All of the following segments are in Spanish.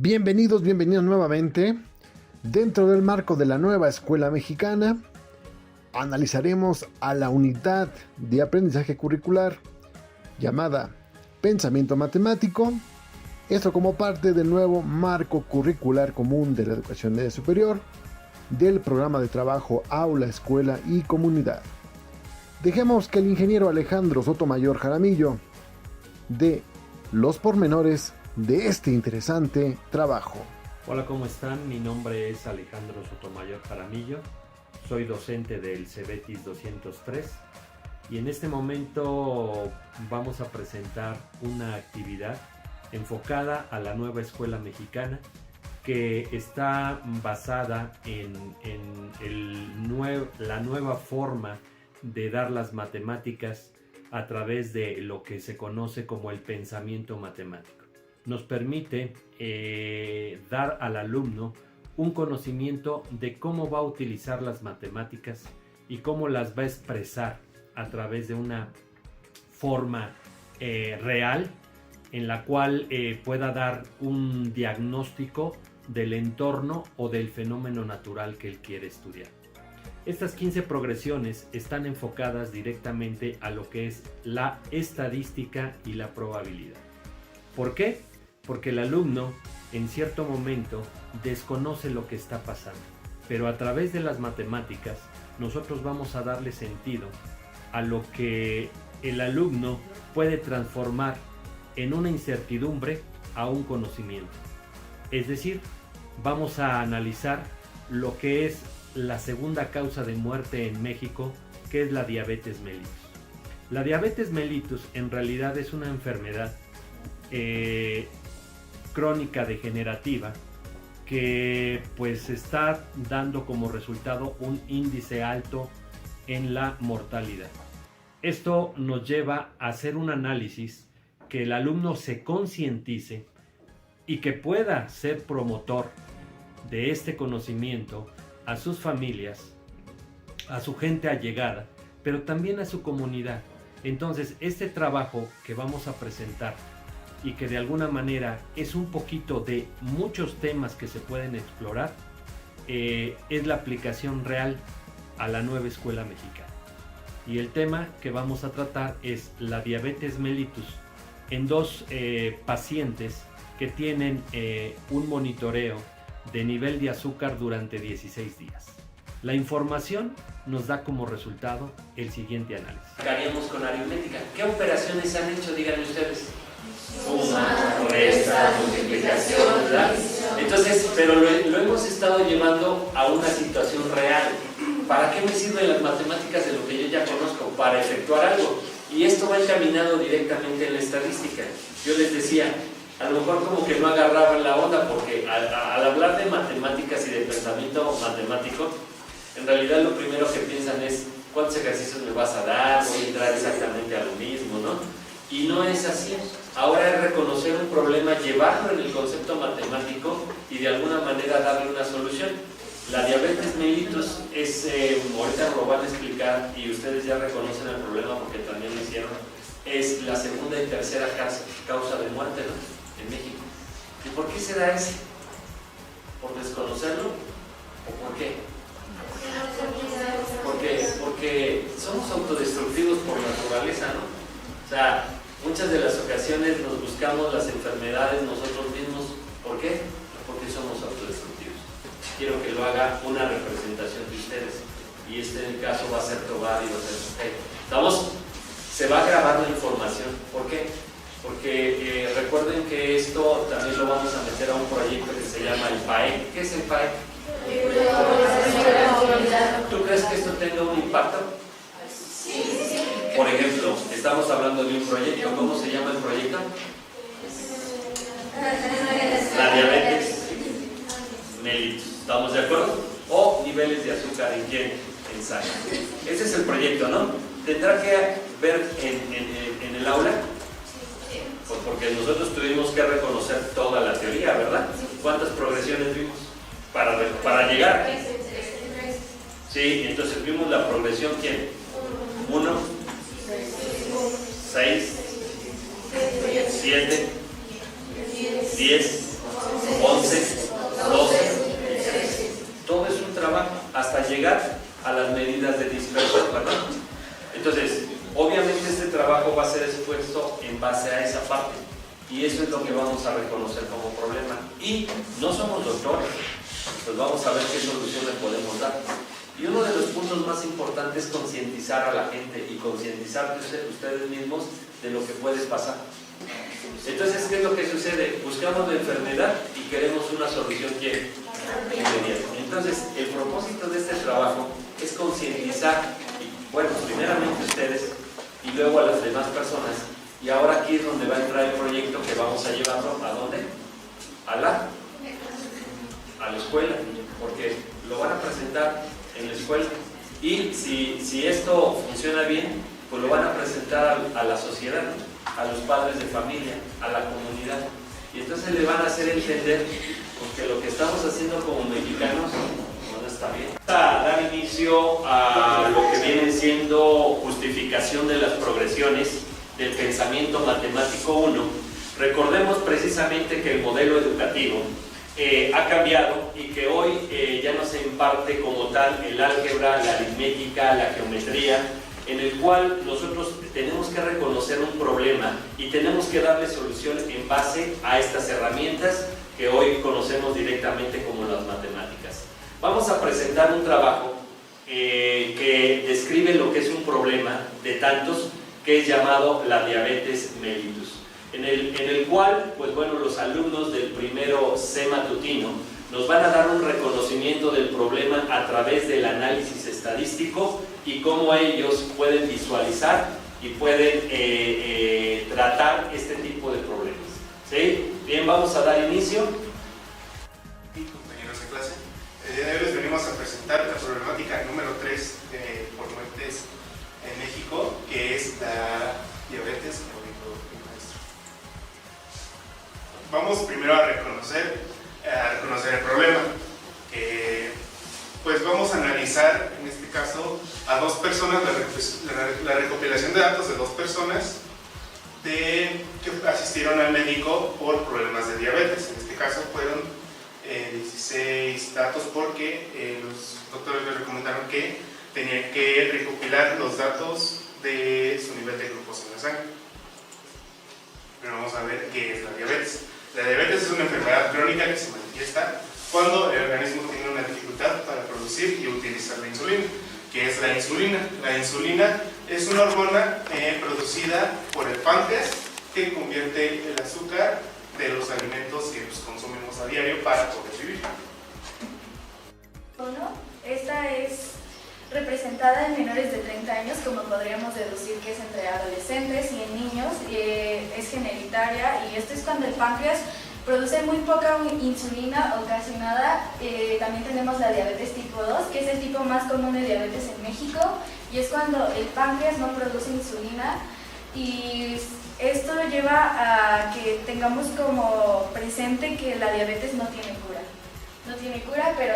Bienvenidos nuevamente. Dentro del marco de la nueva escuela mexicana, analizaremos a la unidad de aprendizaje curricular llamada Pensamiento Matemático. Esto como parte del nuevo marco curricular común de la educación media superior del programa de trabajo Aula, Escuela y Comunidad. Dejemos que el ingeniero Alejandro Sotomayor Jaramillo dé los pormenores de este interesante trabajo. Hola, ¿cómo están? Mi nombre es Alejandro Sotomayor Jaramillo, soy docente del CEBETIS 203 y en este momento vamos a presentar una actividad enfocada a la nueva escuela mexicana que está basada en la nueva forma de dar las matemáticas a través de lo que se conoce como el pensamiento matemático. Nos permite dar al alumno un conocimiento de cómo va a utilizar las matemáticas y cómo las va a expresar a través de una forma real en la cual pueda dar un diagnóstico del entorno o del fenómeno natural que él quiere estudiar. Estas 15 progresiones están enfocadas directamente a lo que es la estadística y la probabilidad. ¿Por qué? Porque el alumno en cierto momento desconoce lo que está pasando, pero a través de las matemáticas nosotros vamos a darle sentido a lo que el alumno puede transformar en una incertidumbre a un conocimiento. Es decir, vamos a analizar lo que es la segunda causa de muerte en México, que es la diabetes mellitus. La diabetes mellitus en realidad es una enfermedad crónica degenerativa que pues está dando como resultado un índice alto en la mortalidad. Esto nos lleva a hacer un análisis, que el alumno se concientice y que pueda ser promotor de este conocimiento a sus familias, a su gente allegada, pero también a su comunidad. Entonces, este trabajo que vamos a presentar y que de alguna manera es un poquito de muchos temas que se pueden explorar, es la aplicación real a la nueva escuela mexicana. Y el tema que vamos a tratar es la diabetes mellitus en dos pacientes que tienen un monitoreo de nivel de azúcar durante 16 días. La información nos da como resultado el siguiente análisis. Haríamos con aritmética. ¿Qué operaciones han hecho? Díganme ustedes. Suma, resta, multiplicación, ¿verdad? Entonces, pero lo hemos estado llevando a una situación real. ¿Para qué me sirven las matemáticas de lo que yo ya conozco? Para efectuar algo. Y esto va encaminado directamente en la estadística. Yo les decía, a lo mejor como que no agarraban la onda, porque al hablar de matemáticas y de pensamiento matemático, en realidad lo primero que piensan es cuántos ejercicios me vas a dar, voy a entrar exactamente a lo mismo, ¿no? Y no es así. Ahora es reconocer un problema, llevarlo en el concepto matemático y de alguna manera darle una solución. La diabetes mellitus es, ahorita lo van a explicar y ustedes ya reconocen el problema porque también lo hicieron, es la segunda y tercera causa de muerte, ¿no?, en México. ¿Y por qué se da eso? ¿Por desconocerlo? ¿O por qué? Porque somos autodestructivos por naturaleza, ¿no? O sea, muchas de las ocasiones nos buscamos las enfermedades nosotros mismos. ¿Por qué? Porque somos autodestructivos. Quiero que lo haga una representación de ustedes. Y en el caso va a ser Tobar y va a ser usted. ¿Estamos? Se va a grabar la información. ¿Por qué? Porque recuerden que esto también lo vamos a meter a un proyecto que se llama el PAE. ¿Qué es el PAE? ¿Tú crees que esto tenga un impacto? Sí. Por ejemplo, estamos hablando de un proyecto. ¿Cómo se llama el proyecto? La diabetes mellitus. ¿Estamos de acuerdo? O niveles de azúcar en quién? En sangre. Ese es el proyecto, ¿no? Tendrá que ver en el aula, pues porque nosotros tuvimos que reconocer toda la teoría, ¿verdad? ¿Cuántas progresiones vimos para llegar? Sí, entonces vimos la progresión, ¿quién? 1, 6, 7, 10, 11, llegar a las medidas de dispersión, ¿verdad? Entonces, obviamente este trabajo va a ser expuesto en base a esa parte y eso es lo que vamos a reconocer como problema. Y no somos doctores, pues vamos a ver qué solución le podemos dar. Y uno de los puntos más importantes es concientizar a la gente y concientizar ustedes mismos de lo que puede pasar. Entonces, ¿qué es lo que sucede? Buscamos la enfermedad y queremos una solución que inmediata. Entonces, el propósito de este trabajo es concientizar, bueno, primeramente ustedes y luego a las demás personas. Y ahora aquí es donde va a entrar el proyecto que vamos a llevarlo, ¿a dónde? A la escuela, porque lo van a presentar en la escuela. Y si esto funciona bien, pues lo van a presentar a la sociedad, a los padres de familia, a la comunidad. Y entonces le van a hacer entender que lo que estamos haciendo como mexicanos no está bien. A dar inicio a lo que viene siendo justificación de las progresiones del pensamiento matemático 1. Recordemos precisamente que el modelo educativo ha cambiado y que hoy ya no se imparte como tal el álgebra, la aritmética, la geometría, en el cual nosotros tenemos que reconocer un problema y tenemos que darle solución en base a estas herramientas que hoy conocemos directamente como las matemáticas. Vamos a presentar un trabajo que describe lo que es un problema de tantos, que es llamado la diabetes mellitus, en el cual, pues bueno, los alumnos del primero C matutino nos van a dar un reconocimiento del problema a través del análisis estadístico y cómo ellos pueden visualizar y pueden tratar este tipo de problemas. ¿Sí? Bien, vamos a dar inicio. Compañeros de clase, el día de hoy les venimos a presentar la problemática número 3 por muertes en México, que es la diabetes mellitus. Vamos primero a reconocer el problema. Pues vamos a analizar, en este caso, a dos personas, la recopilación de datos de dos personas que asistieron al médico por problemas de diabetes. En este caso fueron 16 datos porque los doctores les recomendaron que tenían que recopilar los datos de su nivel de glucosa en la sangre. Pero vamos a ver qué es la diabetes. La diabetes es una enfermedad crónica que se manifiesta cuando el organismo tiene una dificultad para producir y utilizar la insulina. ¿Qué es la insulina? La insulina es una hormona producida por el páncreas que convierte el azúcar de los alimentos que consumimos a diario para poder vivir. Esta es representada en menores de 30 años, como podríamos deducir que es entre adolescentes y en niños, es generaria, y esto es cuando el páncreas produce muy poca insulina o casi nada. También tenemos la diabetes tipo 2, que es el tipo más común de diabetes en México, y es cuando el páncreas no produce insulina, y esto lleva a que tengamos como presente que la diabetes no tiene cura. No tiene cura, pero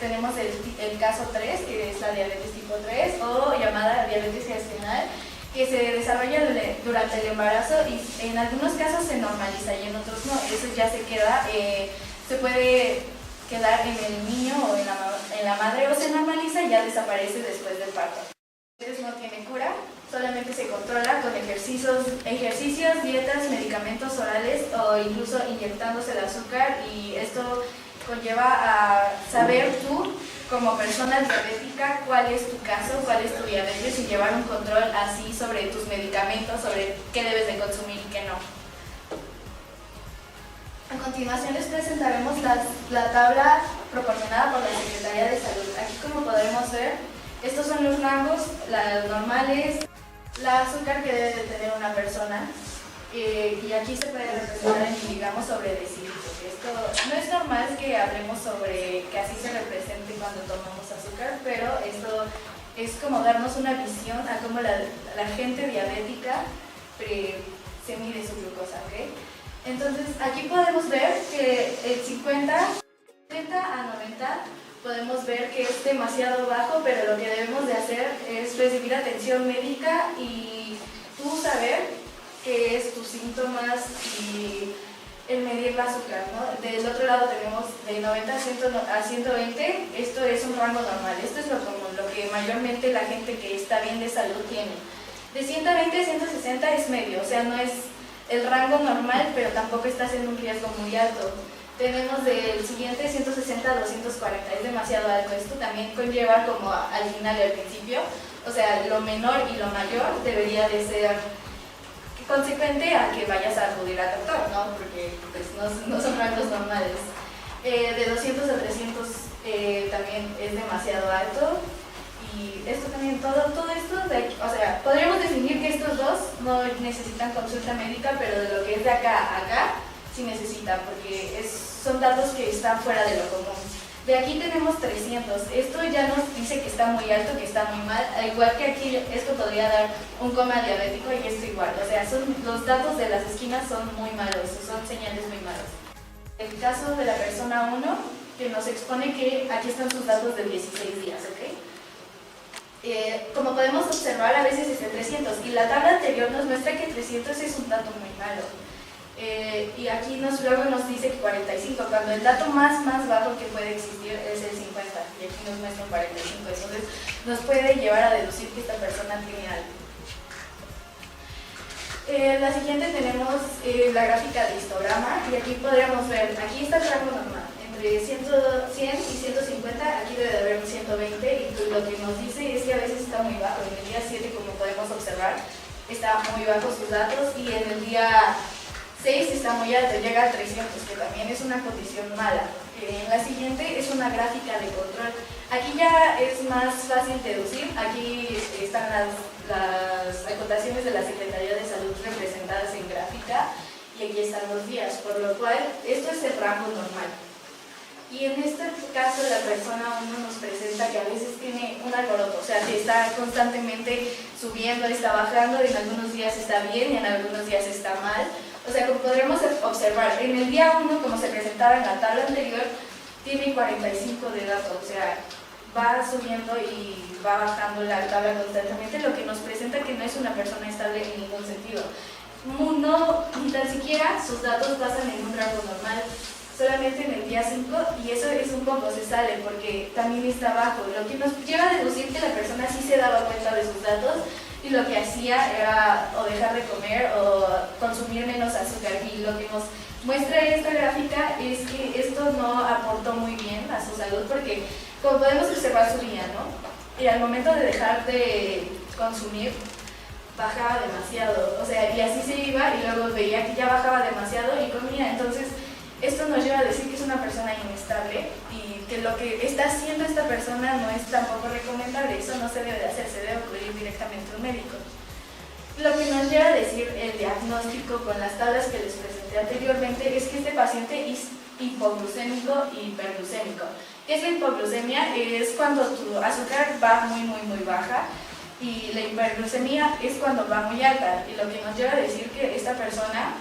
tenemos el caso 3, que es la diabetes tipo 3 o llamada diabetes gestacional, que se desarrolla durante el embarazo y en algunos casos se normaliza y en otros no. Eso ya se puede quedar en el niño o en la madre, o se normaliza y ya desaparece después del parto. La diabetes no tiene cura, solamente se controla con ejercicios, dietas, medicamentos orales o incluso inyectándose el azúcar, y esto conlleva a saber tú como persona diabética cuál es tu caso, cuál es tu diabetes, y llevar un control así sobre tus medicamentos, sobre qué debes de consumir y qué no. A continuación les presentaremos la tabla proporcionada por la Secretaría de Salud. Aquí, como podremos ver, estos son los rangos, las normales, la azúcar que debe de tener una persona, y aquí se puede representar en miligramos sobre decilitro. Esto no es normal que hablemos sobre que así se represente cuando tomamos azúcar, pero esto es como darnos una visión a cómo la gente diabética se mide su glucosa, ¿ok? Entonces aquí podemos ver que el 70 a 90 podemos ver que es demasiado bajo, pero lo que debemos de hacer es recibir atención médica y tú saber qué es tus síntomas y el medir el azúcar, ¿no? Del otro lado tenemos de 90 a 120, esto es un rango normal. Esto es lo que mayormente la gente que está bien de salud tiene. De 120 a 160 es medio, o sea, no es el rango normal, pero tampoco estás en un riesgo muy alto. Tenemos del siguiente 160 a 240, es demasiado alto. Esto también conlleva como al final y al principio, o sea, lo menor y lo mayor debería de ser consecuente a que vayas a acudir al doctor, ¿no? Porque pues, no son rangos normales. De 200 a 300 también es demasiado alto. Y esto también, todo esto, o sea, podríamos definir que estos dos no necesitan consulta médica, pero de lo que es de acá a acá, sí necesitan, porque son datos que están fuera de lo común. De aquí tenemos 300, esto ya nos dice que está muy alto, que está muy mal, al igual que aquí esto podría dar un coma diabético y esto igual, o sea, los datos de las esquinas son muy malos, son señales muy malas. El caso de la persona 1, que nos expone que aquí están sus datos de 16 días, ¿ok? Como podemos observar, a veces es de 300 y la tabla anterior nos muestra que 300 es un dato muy malo. Y aquí luego nos dice que 45, cuando el dato más bajo que puede existir es el 50 y aquí nos muestra un 45, entonces nos puede llevar a deducir que esta persona tiene algo. La siguiente tenemos la gráfica de histograma y aquí podríamos ver, aquí está el rango normal. De 100 y 150, aquí debe de haber un 120 y lo que nos dice es que a veces está muy bajo. En el día 7, como podemos observar, está muy bajo sus datos y en el día 6 está muy alto, llega a 300, que también es una condición mala. La siguiente es una gráfica de control. Aquí ya es más fácil deducir, aquí están las acotaciones de la Secretaría de Salud representadas en gráfica y aquí están los días, por lo cual esto es el rango normal. Y en este caso la persona 1 nos presenta que a veces tiene un alboroto, o sea, que está constantemente subiendo, está bajando, en algunos días está bien y en algunos días está mal. O sea, como podremos observar, en el día 1, como se presentaba en la tabla anterior, tiene 45 de datos, o sea, va subiendo y va bajando la tabla constantemente, lo que nos presenta que no es una persona estable en ningún sentido. No, ni tan siquiera sus datos pasan en un rango normal, solamente en el día 5, y eso es un poco, se sale porque también está bajo, lo que nos lleva a deducir que la persona sí se daba cuenta de sus datos y lo que hacía era o dejar de comer o consumir menos azúcar, y lo que nos muestra esta gráfica es que esto no aportó muy bien a su salud porque, como podemos observar, subía, ¿no? Y al momento de dejar de consumir bajaba demasiado, o sea, y así se iba y luego veía que ya bajaba demasiado y comía, entonces esto nos lleva a decir que es una persona inestable y que lo que está haciendo esta persona no es tampoco recomendable. Eso no se debe de hacer, se debe acudir directamente a un médico. Lo que nos lleva a decir el diagnóstico con las tablas que les presenté anteriormente es que este paciente es hipoglucémico y hiperglucémico. ¿Qué es la hipoglucemia? Es cuando tu azúcar va muy baja y la hiperglucemia es cuando va muy alta, y lo que nos lleva a decir que esta persona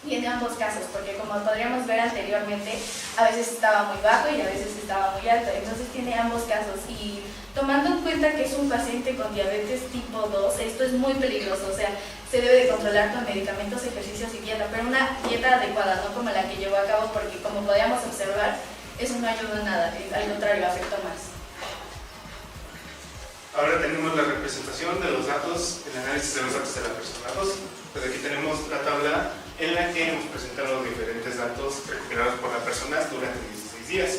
tiene ambos casos, porque como podríamos ver anteriormente, a veces estaba muy bajo y a veces estaba muy alto, entonces tiene ambos casos. Y tomando en cuenta que es un paciente con diabetes tipo 2, esto es muy peligroso, o sea, se debe de controlar con medicamentos, ejercicios y dieta, pero una dieta adecuada, no como la que llevó a cabo, porque como podíamos observar, eso no ayuda en nada, al contrario, afectó más. Ahora tenemos la representación de los datos, el análisis de los datos de la persona 2. Pues aquí tenemos la tabla en la que hemos presentado los diferentes datos recopilados por la persona durante 16 días.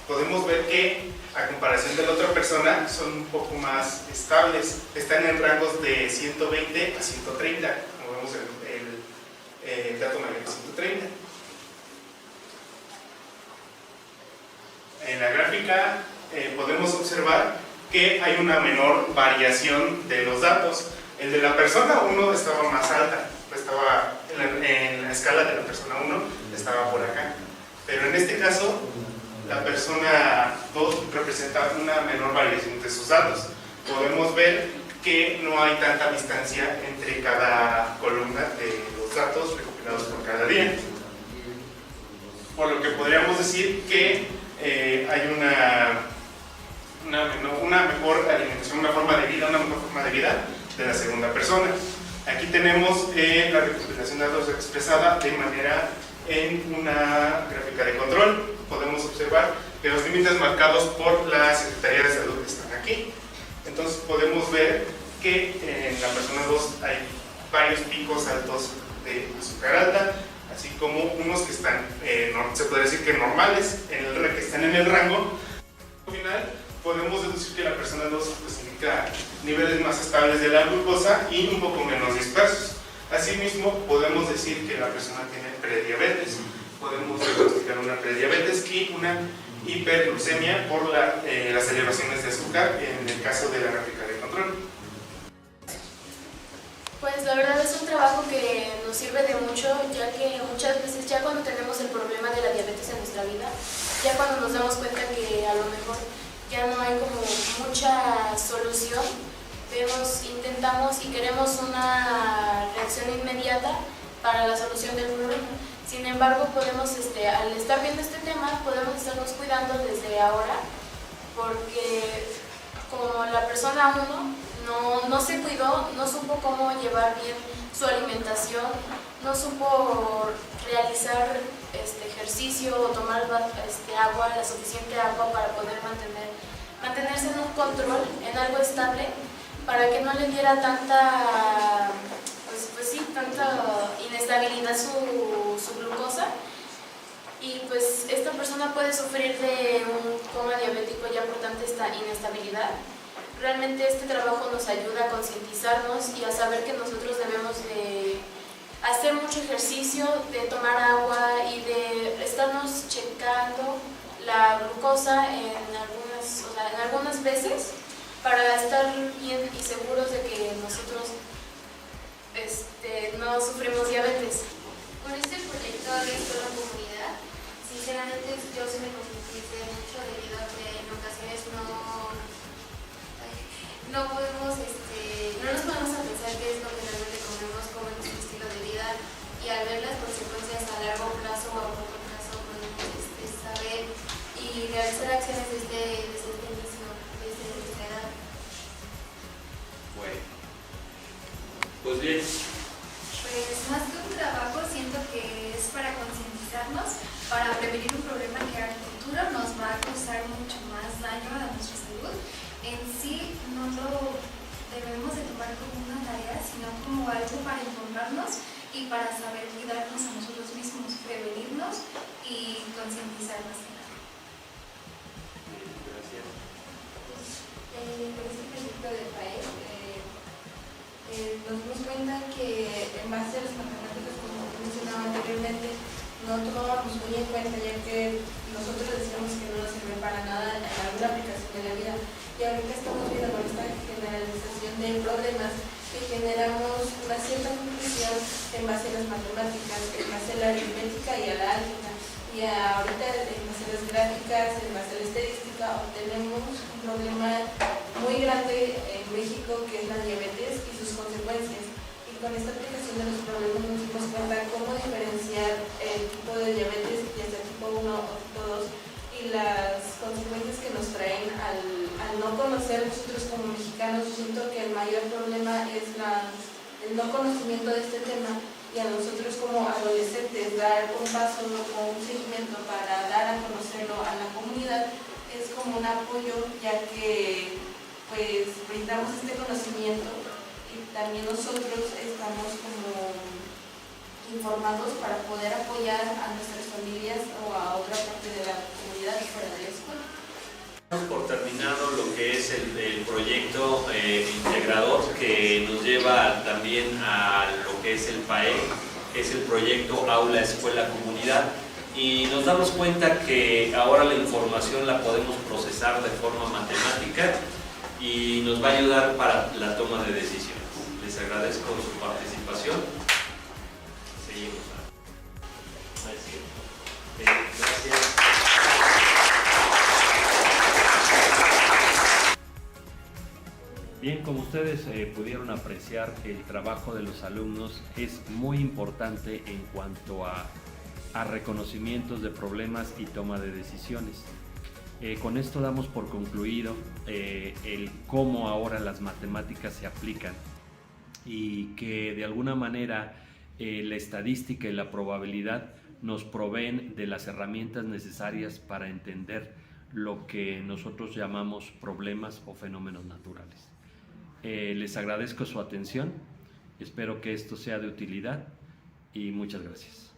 Podemos ver que, a comparación de la otra persona, son un poco más estables. Están en rangos de 120 a 130, como vemos el dato mayor de 130. En la gráfica podemos observar que hay una menor variación de los datos. El de la persona 1 estaba más alta, estaba en la escala de la persona 1, estaba por acá. Pero en este caso, la persona 2 representa una menor variación de sus datos. Podemos ver que no hay tanta distancia entre cada columna de los datos recopilados por cada día. Por lo que podríamos decir que hay una mejor alimentación, una mejor forma de vida de la segunda persona. Aquí tenemos la recopilación de datos expresada de manera en una gráfica de control. Podemos observar en los límites marcados por la Secretaría de Salud que están aquí. Entonces podemos ver que en la persona 2 hay varios picos altos de azúcar alta, así como unos que están, se podría decir que normales, que están en el rango. Al final podemos deducir que la persona 2 pues, indica niveles más estables de la glucosa y un poco menos dispersos. Asimismo, podemos decir que la persona tiene prediabetes. Podemos diagnosticar una prediabetes y una hiperglucemia por las elevaciones de azúcar en el caso de la gráfica de control. Pues la verdad es un trabajo que nos sirve de mucho, ya que muchas veces ya cuando tenemos el problema de la diabetes en nuestra vida, ya cuando nos damos cuenta que a lo mejor ya no hay como mucha solución, intentamos y queremos una reacción inmediata para la solución del problema. Sin embargo, podemos, al estar viendo este tema, podemos estarnos cuidando desde ahora, porque como la persona 1 no se cuidó, no supo cómo llevar bien su alimentación, no supo realizar ejercicio o tomar agua, la suficiente agua para poder mantenerse en un control, en algo estable, para que no le diera tanta inestabilidad su glucosa, y pues esta persona puede sufrir de un coma diabético ya por tanta esta inestabilidad. Realmente este trabajo nos ayuda a concientizarnos y a saber que nosotros debemos de hacer mucho ejercicio, de tomar agua y de estarnos checando la glucosa en algunas veces para estar bien y seguros de que nosotros no sufrimos diabetes. Con este proyecto de Escuela Comunidad, sinceramente yo sí me concienticé mucho debido a que en ocasiones no podemos, no nos ponemos a pensar qué es lo que realmente comemos, cómo es nuestro estilo de vida, y al ver las consecuencias a largo plazo o a corto plazo podemos saber y realizar acciones desde este inicio, desde nuestra edad. Bueno, pues bien. Pues más que un trabajo, siento que es para concientizarnos, para prevenir un problema que a futuro nos va a causar mucho más daño a nuestra salud. En sí no lo debemos de tomar como una tarea, sino como algo para informarnos y para saber cuidarnos a nosotros mismos, prevenirnos y concientizarnos. Gracias. Con este proyecto de PAE nos dimos cuenta que en base a las matemáticas, como mencionaba anteriormente, no tomábamos muy en cuenta, ya que nosotros decíamos que no nos sirve para nada en alguna aplicación de la vida, y ahorita estamos viendo con esta generalización de problemas que generamos una cierta conclusión en base a las matemáticas, en base a la aritmética y a la álgebra, y ahorita en base a las gráficas, en base a la estadística, obtenemos un problema muy grande en México, que es la diabetes y sus consecuencias. Y con esta aplicación de los problemas nos dimos cuenta cómo diferenciar el tipo de diabetes, ya sea tipo 1 o tipo 2, y las consecuencias que nos traen al no conocer. Nosotros como mexicanos, siento que el mayor problema es el no conocimiento de este tema, y a nosotros como adolescentes dar un paso o un seguimiento para dar a conocerlo a la comunidad es como un apoyo, ya que pues brindamos este conocimiento y también nosotros estamos como informados para poder apoyar a nuestras familias o a otra parte de la comunidad fuera de la escuela. Damos por terminado lo que es el proyecto integrador, que nos lleva también a lo que es el PAE, que es el proyecto Aula Escuela Comunidad, y nos damos cuenta que ahora la información la podemos procesar de forma matemática y nos va a ayudar para la toma de decisiones. Les agradezco su participación. Seguimos. Gracias. Bien, como ustedes pudieron apreciar, el trabajo de los alumnos es muy importante en cuanto a reconocimientos de problemas y toma de decisiones. Con esto damos por concluido el cómo ahora las matemáticas se aplican, y que de alguna manera la estadística y la probabilidad nos proveen de las herramientas necesarias para entender lo que nosotros llamamos problemas o fenómenos naturales. Les agradezco su atención, espero que esto sea de utilidad y muchas gracias.